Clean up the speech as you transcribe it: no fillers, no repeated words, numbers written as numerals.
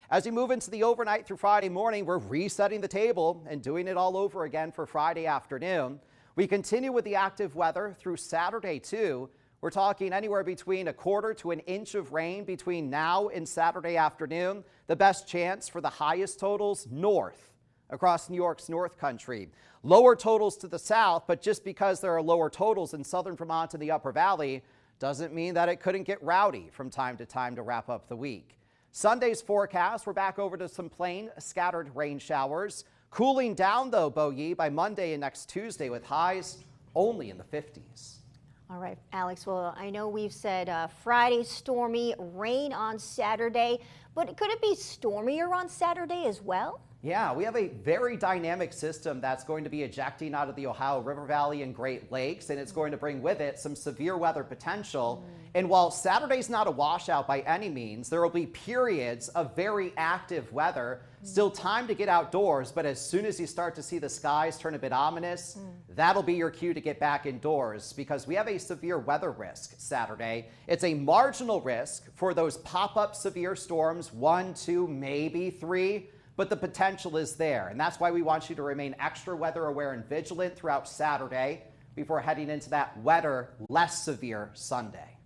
As we move into the overnight through Friday morning, we're resetting the table and doing it all over again for Friday afternoon. We continue with the active weather through Saturday too. We're talking anywhere between a quarter to an inch of rain between now and Saturday afternoon. The best chance for the highest totals north across New York's North Country. Lower totals to the south, but just because there are lower totals in southern Vermont and the Upper Valley doesn't mean that it couldn't get rowdy from time to time to wrap up the week. Sunday's forecast, we're back over to some plain scattered rain showers. Cooling down though, Boye, by Monday and next Tuesday with highs only in the 50s. All right, Alex, well, I know we've said Friday stormy, rain on Saturday, but could it be stormier on Saturday as well? Yeah, we have a very dynamic system that's going to be ejecting out of the Ohio River Valley and Great Lakes, and it's going to bring with it some severe weather potential. And while Saturday's not a washout by any means, there will be periods of very active weather. Still time to get outdoors, but as soon as you start to see the skies turn a bit ominous, that'll be your cue to get back indoors because we have a severe weather risk Saturday. It's a marginal risk for those pop-up severe storms, 1, 2, maybe 3. But the potential is there, and that's why we want you to remain extra weather aware and vigilant throughout Saturday before heading into that wetter, less severe Sunday.